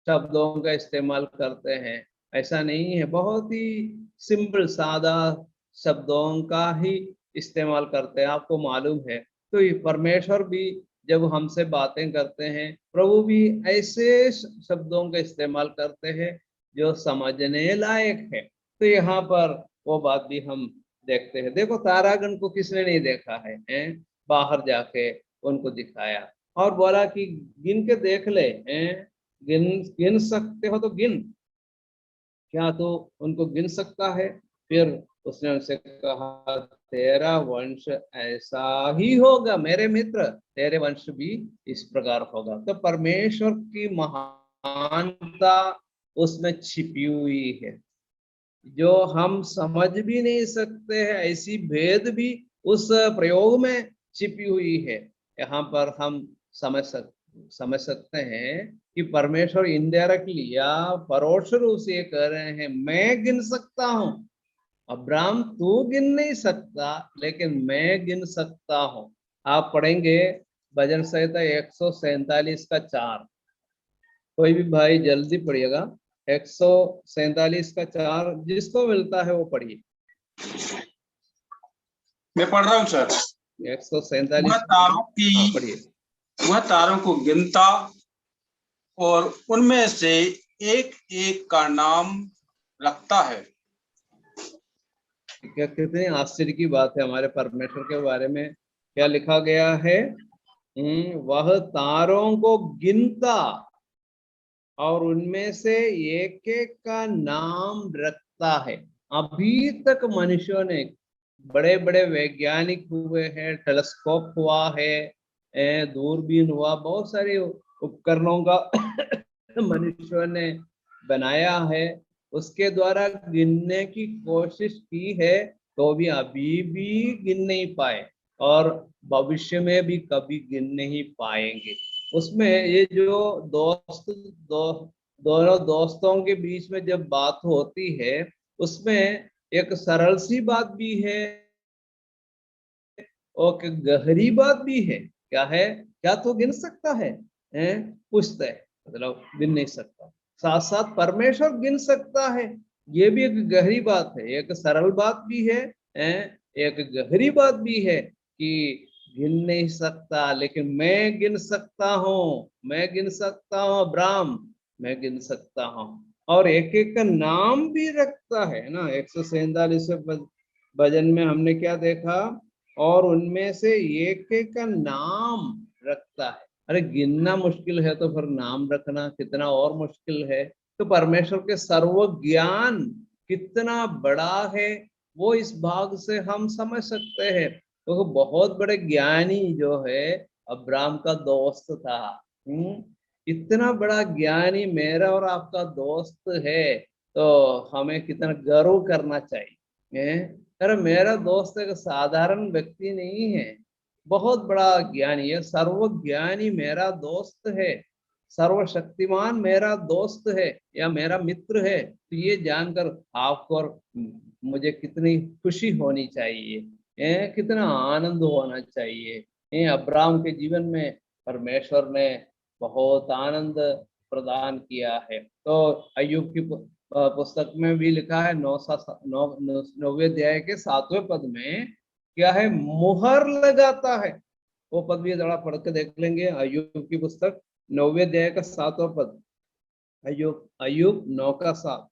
शब्दों का इस्तेमाल करते हैं, ऐसा नहीं है। बहुत ही सिंपल सादा शब्दों का ही इस्तेमाल करते हैं। आपको मालूम है, तो ये परमेश्वर भी जब हमसे बातें करते हैं, प्रभु भी ऐसे शब्दों का इस्तेमाल करते हैं जो समझने लायक है। तो यहाँ पर वो बात भी हम देखते हैं। देखो, तारागण को किसने नहीं देखा है? बाहर जाके उनको दिखाया और बोला कि गिन के देख ले, गिन सकते हो तो गिन, क्या तो उनको गिन सकता है? फिर उसने उनसे कहा, तेरा वंश ऐसा ही होगा। मेरे मित्र, तेरे वंश भी इस प्रकार होगा। तो परमेश्वर की महानता उसमें छिपी हुई है, जो हम समझ भी नहीं सकते हैं। ऐसी भेद भी उस प्रयोग में छिपी हुई है। यहाँ पर हम समझ सकते हैं कि परमेश्वर इनडायरेक्टली या परोक्ष रूप से कह रहे हैं, मैं गिन सकता हूँ। अब्राहम तू गिन नहीं सकता, लेकिन मैं गिन सकता हूँ। आप पढ़ेंगे भजन संहिता 147 का 4। कोई भी भाई जल्दी पढ़िएगा, 147 का 4, जिसको मिलता है वो पढ़िए। मैं पढ़ रहा हूँ सर। 147 वह तारों की पढ़िए। वह तारों को गिनता और उनमें से एक एक का नाम रखता है। क्या कितनी आश्चर्य की बात है हमारे परमेश्वर के बारे में। क्या लिखा गया है? वह तारों को गिनता और उनमें से एक एक का नाम रखता है। अभी तक मनुष्यों ने, बड़े बड़े वैज्ञानिक हुए हैं, टेलीस्कोप हुआ है, दूरबीन हुआ, बहुत सारे उपकरणों का मनुष्यों ने बनाया है, उसके द्वारा गिनने की कोशिश की है, तो भी अभी भी गिन नहीं पाए और भविष्य में भी कभी गिन नहीं पाएंगे। उसमें ये जो दोनों दोस्तों के बीच में जब बात होती है, उसमें एक सरल सी बात भी है और एक गहरी बात भी है। क्या है? क्या तू गिन सकता है? पूछता है, मतलब गिन नहीं सकता। साथ साथ परमेश्वर गिन सकता है, ये भी एक गहरी बात है। एक सरल बात भी है, एक गहरी बात भी है कि गिन नहीं सकता, लेकिन मैं गिन सकता हूँ। मैं गिन सकता हूँ अब्राहम, मैं गिन सकता हूँ। और एक एक का नाम भी रखता है ना। 147 भजन में हमने क्या देखा, और उनमें से एक एक का नाम रखता है। अरे गिनना मुश्किल है तो फिर नाम रखना कितना और मुश्किल है। तो परमेश्वर के सर्व ज्ञान कितना बड़ा है वो इस भाग से हम समझ सकते हैं। तो बहुत बड़े ज्ञानी जो है अब्राहम का दोस्त था। इतना बड़ा ज्ञानी मेरा और आपका दोस्त है तो हमें कितना गर्व करना चाहिए। अरे मेरा दोस्त एक साधारण व्यक्ति नहीं है, बहुत बड़ा ज्ञानी है, सर्वज्ञानी मेरा दोस्त है, सर्वशक्तिमान मेरा दोस्त है या मेरा मित्र है। तो ये जानकर आपको और मुझे कितनी खुशी होनी चाहिए, कितना आनंद होना चाहिए। अब्राहम के जीवन में परमेश्वर ने बहुत आनंद प्रदान किया है। तो अय्यूब की पुस्तक में भी लिखा है 9वें अध्याय के 7वें पद में क्या है, मुहर लगाता है। वो पद भी जरा पढ़ के देख लेंगे। अय्यूब की पुस्तक 9वें अध्याय का 7वां पद, अय्यूब 9 का 7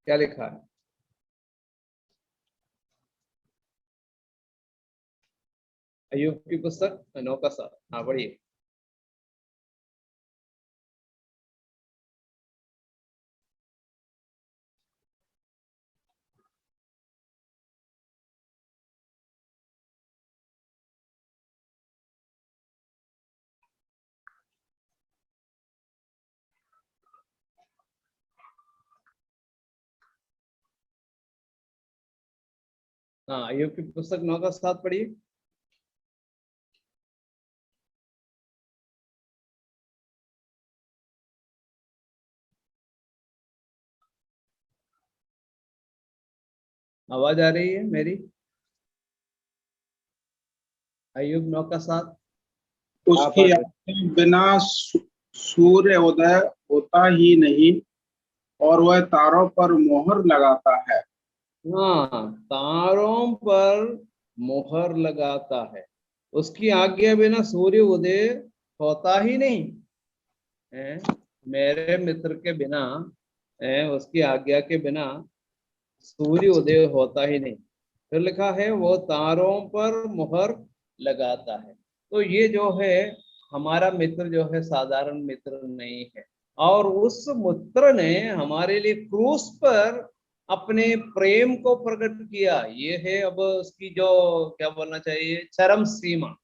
क्या लिखा है? अय्यूब की पुस्तक 9 का 7। हाँ बढ़िए। हाँ अय्यूब की पुस्तक 9 का 7 पढ़िए। आवाज आ रही है मेरी? अय्यूब 9 का 7 उसकी आज्ञा के बिना सूर्य उदय होता ही नहीं और वह तारों पर मोहर लगाता है। हाँ, तारों पर मोहर लगाता है, उसकी आज्ञा बिना सूर्य उदय होता ही नहीं है। मेरे मित्र के बिना उसकी आज्ञा के बिना सूर्य उदय होता ही नहीं। फिर लिखा है वो तारों पर मुहर लगाता है। तो ये जो है हमारा मित्र जो है साधारण मित्र नहीं है, और उस मित्र ने हमारे लिए क्रूस पर अपने प्रेम को प्रकट किया। ये है अब उसकी जो क्या बोलना चाहिए चरम सीमा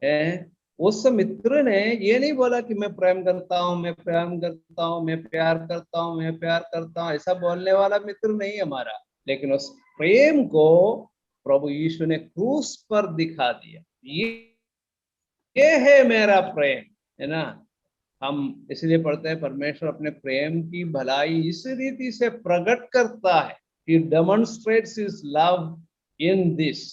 है। उस मित्र ने ये नहीं बोला कि मैं प्रेम करता हूँ, मैं प्रेम करता हूँ, मैं प्यार करता हूँ, मैं प्यार करता हूँ, ऐसा बोलने वाला मित्र नहीं हमारा। लेकिन उस प्रेम को प्रभु यीशु ने क्रूस पर दिखा दिया। ये है मेरा प्रेम, है ना। हम इसलिए पढ़ते हैं परमेश्वर अपने प्रेम की भलाई इस रीति से प्रकट करता है कि demonstrates his love in this.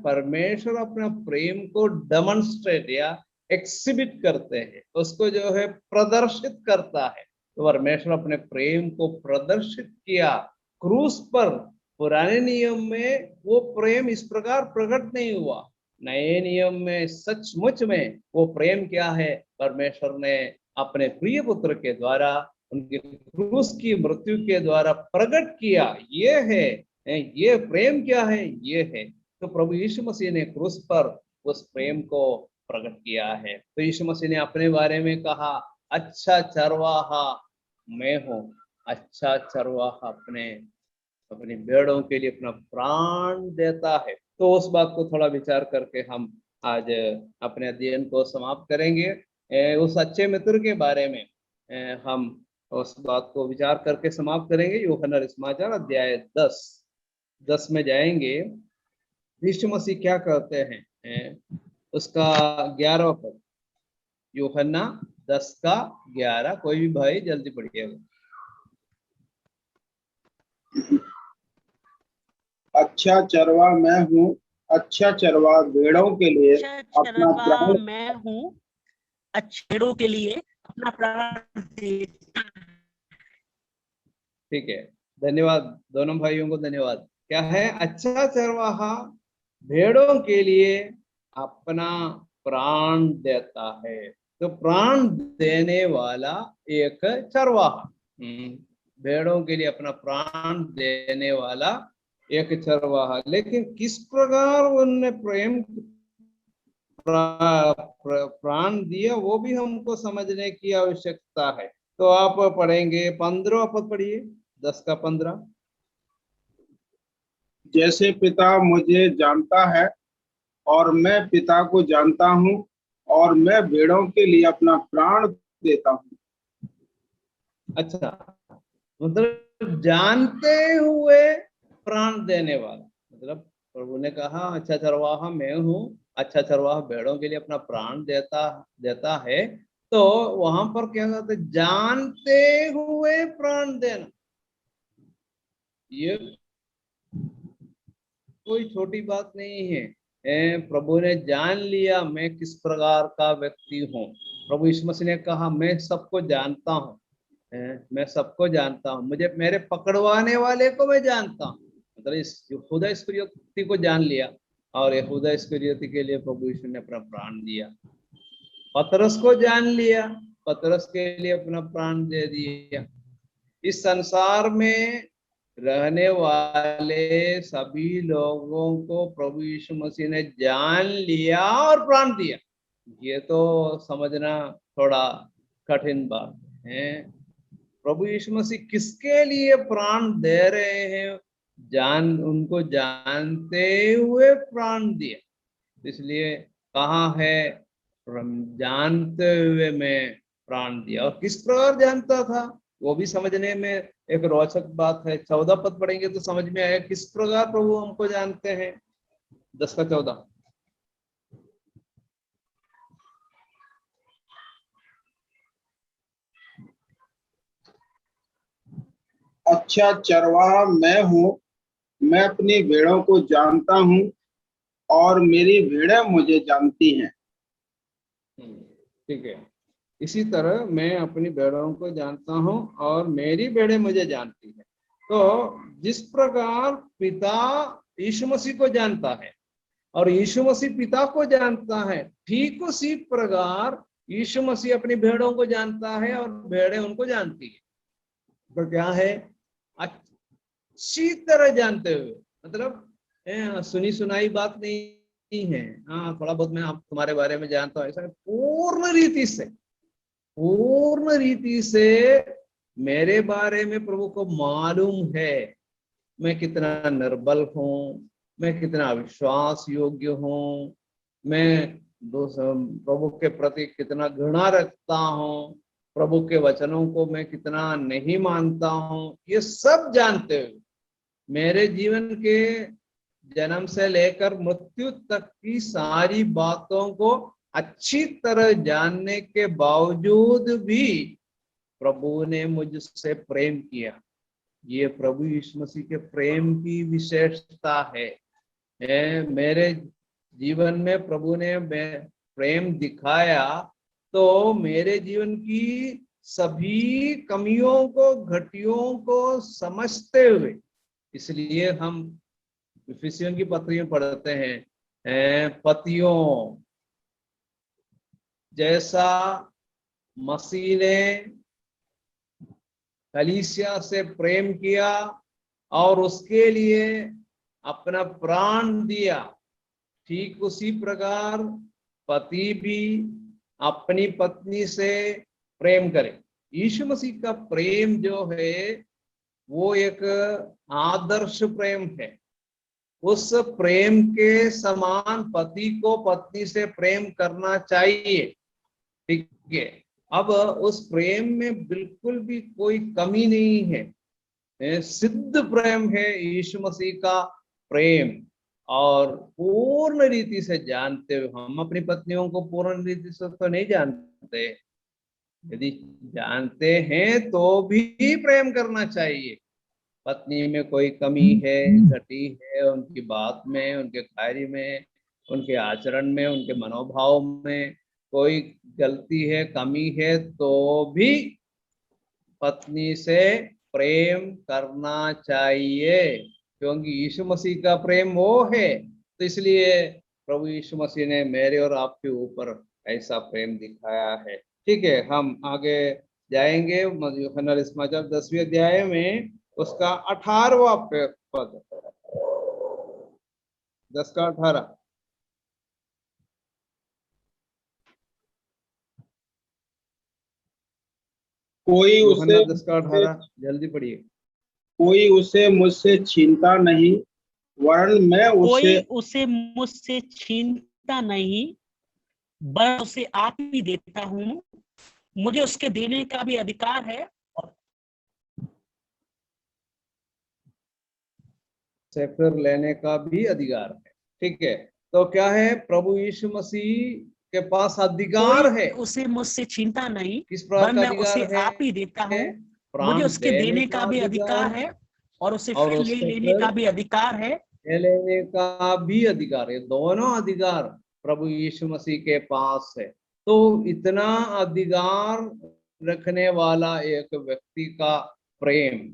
परमेश्वर अपना प्रेम को डेमोन्स्ट्रेट या एक्सिबिट करते हैं, उसको जो है प्रदर्शित करता है। तो परमेश्वर अपने प्रेम को प्रदर्शित किया क्रूस पर। पुराने नियम में वो प्रेम इस प्रकार प्रकट नहीं हुआ। नए नियम में सचमुच में वो प्रेम क्या है, परमेश्वर ने अपने प्रिय पुत्र के द्वारा उनके क्रूस की मृत्यु के द्वारा प्रकट किया। ये है, ये प्रेम क्या है, ये है। तो प्रभु यीशु मसीह ने क्रूस पर उस प्रेम को प्रकट किया है। तो यीशु मसीह ने अपने बारे में कहा, अच्छा चरवाहा मैं हूँ। अच्छा चरवाहा अपनी भेड़ों के लिए अपना प्राण देता है। तो उस बात को थोड़ा विचार करके हम आज अपने अध्ययन को समाप्त करेंगे। उस अच्छे मित्र के बारे में हम उस बात को विचार करके समाप्त करेंगे। यूहन्ना समाचार अध्याय 10 में जाएंगे। यीशु मसीह क्या कहते हैं उसका 11वां पद, यूहन्ना 10 का 11। कोई भी भाई जल्दी पढ़िएगा। अच्छा चरवा मैं हूँ, अच्छा चरवा भेड़ों के लिए अपना प्राण मैं हूँ, अच्छे भेड़ों के लिए अपना प्राण देता है। ठीक है, धन्यवाद दोनों भाइयों को, धन्यवाद। क्या है? अच्छा चरवाहा भेड़ों के लिए अपना प्राण देता है। तो प्राण देने वाला एक चरवाहा, भेड़ों के लिए अपना प्राण देने वाला एक चरवाहा। लेकिन किस प्रकार उनने प्राण दिया वो भी हमको समझने की आवश्यकता है। तो आप पढ़ेंगे 15 पद पढ़िए, 10 का 15। जैसे पिता मुझे जानता है और मैं पिता को जानता हूँ, और मैं भेड़ों के लिए अपना प्राण देता हूँ। अच्छा, मतलब जानते हुए प्राण देने वाला, मतलब प्रभु ने कहा अच्छा चरवाहा मैं हूँ, अच्छा चरवाहा भेड़ों के लिए अपना प्राण देता है। तो वहां पर क्या कहते हैं, जानते हुए प्राण देना, ये कोई छोटी बात नहीं है। प्रभु ने जान लिया मैं किस प्रकार का व्यक्ति हूँ। प्रभु यीशु मसीह ने कहा मैं सबको जानता हूँ, मैं सबको जानता हूँ, मुझे मेरे पकड़वाने वाले को मैं जानता हूँ। मतलब इस यहूदा इस्करियोती को जान लिया, और यहूदा इस्करियोती के लिए प्रभु यीशु ने अपना प्राण दिया। पतरस को जान लिया, पतरस के लिए अपना प्राण दे दिया। इस संसार में रहने वाले सभी लोगों को प्रभु यीशु मसीह ने जान लिया और प्राण दिया। ये तो समझना थोड़ा कठिन बात है। प्रभु यीशु मसीह किसके लिए प्राण दे रहे हैं, उनको जानते हुए प्राण दिया। इसलिए कहा है जानते हुए मैं प्राण दिया। और किस प्रकार जानता था वो भी समझने में एक रोचक बात है। 14 पद पढ़ेंगे तो समझ में आएगा किस प्रकार प्रभु हमको जानते हैं। 10 का 14। अच्छा चरवाहा मैं हूँ, मैं अपनी भेड़ों को जानता हूँ, और मेरी भेड़ें मुझे जानती हैं। ठीक है, इसी तरह मैं अपनी भेड़ों को जानता हूँ और मेरी भेड़ें मुझे जानती है। तो जिस प्रकार पिता यीशु मसीह को जानता है और यीशु मसीह पिता को जानता है, ठीक उसी प्रकार यीशु मसीह अपनी भेड़ों को जानता है और भेड़ें उनको जानती है। तो क्या है, अच्छी तरह जानते हुए, मतलब सुनी सुनाई बात नहीं है, हाँ थोड़ा बहुत मैं आप तुम्हारे बारे में जानता हूँ, ऐसा पूर्ण रीति से मेरे बारे में प्रभु को मालूम है। मैं कितना निर्बल हूँ, मैं कितना अविश्वास योग्य हूँ, मैं प्रभु के प्रति कितना घृणा रखता हूँ, प्रभु के वचनों को मैं कितना नहीं मानता हूँ, ये सब जानते हुए मेरे जीवन के जन्म से लेकर मृत्यु तक की सारी बातों को अच्छी तरह जानने के बावजूद भी प्रभु ने मुझसे प्रेम किया। ये प्रभु यीशु मसीह के प्रेम की विशेषता है। मेरे जीवन में प्रभु ने प्रेम दिखाया तो मेरे जीवन की सभी कमियों को, घटियों को समझते हुए, इसलिए हम इफिसियों की पत्री में पढ़ते हैं, पतियों जैसा मसीह ने कलीसिया से प्रेम किया और उसके लिए अपना प्राण दिया, ठीक उसी प्रकार पति भी अपनी पत्नी से प्रेम करे। यीशु मसीह का प्रेम जो है वो एक आदर्श प्रेम है। उस प्रेम के समान पति को पत्नी से प्रेम करना चाहिए, ठीक है। अब उस प्रेम में बिल्कुल भी कोई कमी नहीं है, सिद्ध प्रेम है यीशु मसीह का प्रेम। और पूर्ण रीति से जानते हुए, हम अपनी पत्नियों को पूर्ण रीति से तो नहीं जानते, यदि जानते हैं तो भी प्रेम करना चाहिए। पत्नी में कोई कमी है, घटी है, उनकी बात में, उनके कार्य में, उनके आचरण में, उनके मनोभाव में कोई गलती है, कमी है, तो भी पत्नी से प्रेम करना चाहिए, क्योंकि यीशु मसीह का प्रेम वो है। तो इसलिए प्रभु यीशु मसीह ने मेरे और आपके ऊपर ऐसा प्रेम दिखाया है। ठीक है, हम आगे जाएंगे। यूहन्ना समाचार 10वें अध्याय में उसका 18वां पद, 10 का 18। कोई यूहन्ना उसे 10 का 18, जल्दी पढ़िए। कोई उसे मुझसे छीनता नहीं, वरन मैं कोई उसे उसे मुझसे छीनता नहीं, बस उसे आप ही देता हूँ। मुझे उसके देने का भी अधिकार है से फिर लेने का भी अधिकार है। ठीक है, तो क्या है, प्रभु यीशु मसीह के पास अधिकार कोई है। उसे मुझसे छीनता नहीं, किस प्रकार पर का मैं अधिकार उसे है? आप ही देता हूँ। मुझे प्राण उसके देने देने का का भी अधिकार अधिकार है और उसे और फिर ले उससे लेने फिर का भी अधिकार है। ले लेने का भी अधिकार है। दोनों अधिकार प्रभु यीशु मसीह के पास है। तो इतना अधिकार रखने वाला एक व्यक्ति का प्रेम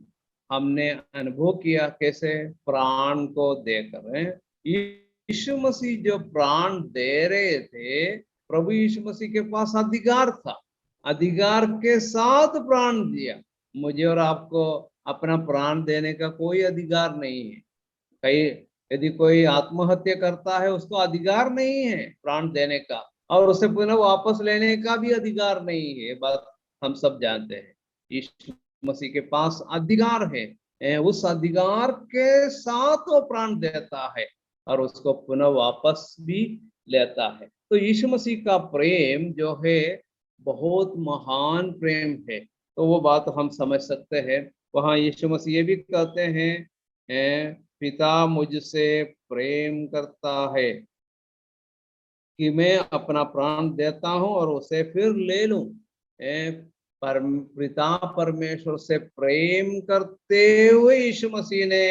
हमने अनुभव किया, कैसे? प्राण को देकर है। यीशु मसीह जो प्राण दे रहे थे, प्रभु यीशु मसीह के पास अधिकार था, अधिकार के साथ प्राण दिया। मुझे और आपको अपना प्राण देने का कोई अधिकार नहीं है। कहीं यदि कोई आत्महत्या करता है, उसको अधिकार नहीं है प्राण देने का, और उसे पुनः वापस लेने का भी अधिकार नहीं है। ये बात हम सब जानते हैं। यीशु मसीह के पास अधिकार है। उस अधिकार के साथ वो प्राण देता है और उसको पुनः वापस भी लेता है। तो यीशु मसीह का प्रेम जो है बहुत महान प्रेम है। तो वो बात हम समझ सकते हैं। वहाँ यीशु मसीह ये भी कहते हैं, पिता मुझसे प्रेम करता है कि मैं अपना प्राण देता हूं और उसे फिर ले लूं। पिता परमेश्वर से प्रेम करते हुए यीशु मसीह ने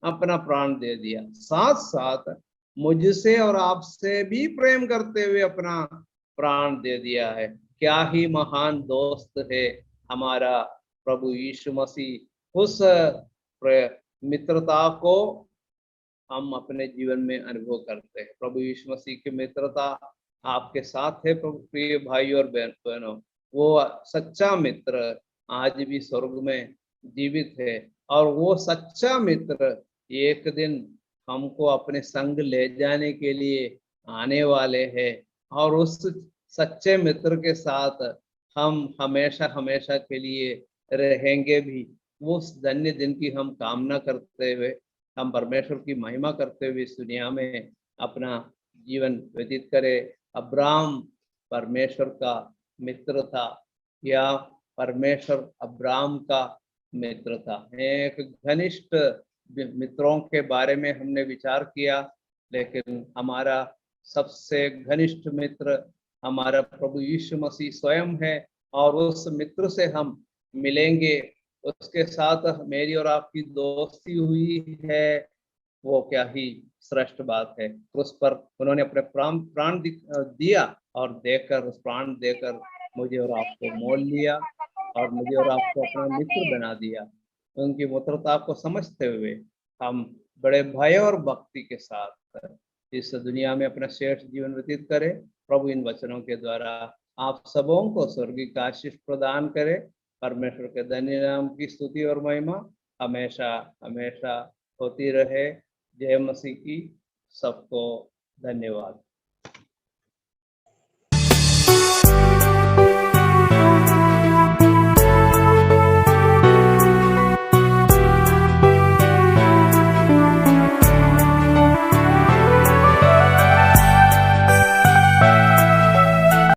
अपना प्राण दे दिया, साथ साथ मुझसे और आपसे भी प्रेम करते हुए अपना प्राण दे दिया है। क्या ही महान दोस्त है हमारा प्रभु यीशु मसीह। उस मित्रता को हम अपने जीवन में अनुभव करते हैं। प्रभु यीशु मसीह की मित्रता आपके साथ है प्रिय भाई और बहनों। वो सच्चा मित्र आज भी स्वर्ग में जीवित है, और वो सच्चा मित्र एक दिन हमको अपने संग ले जाने के लिए आने वाले हैं, और उस सच्चे मित्र के साथ हम हमेशा हमेशा के लिए रहेंगे भी। वो उस धन्य दिन की हम कामना करते हुए, हम परमेश्वर की महिमा करते हुए इस दुनिया में अपना जीवन व्यतीत करें। अब्राहम परमेश्वर का मित्र था, या परमेश्वर अब्राहम का मित्र था। एक घनिष्ठ मित्रों के बारे में हमने विचार किया, लेकिन हमारा सबसे घनिष्ठ मित्र हमारा प्रभु यीशु मसीह स्वयं है, और उस मित्र से हम मिलेंगे। उसके साथ मेरी और आपकी दोस्ती हुई है, वो क्या ही श्रेष्ठ बात है। उस पर उन्होंने अपने प्राण दिया, और देकर, उस प्राण देकर मुझे और आपको मोल लिया, और मुझे और आपको अपना मित्र बना दिया। उनकी मित्रता को समझते हुए हम बड़े भय और भक्ति के साथ इस दुनिया में अपना श्रेष्ठ जीवन व्यतीत करें। प्रभु इन वचनों के द्वारा आप सबों को स्वर्गीय का आशीष प्रदान करे। परमेश्वर के धन्य नाम की स्तुति और महिमा हमेशा हमेशा होती रहे। जय मसीह की। सबको धन्यवाद।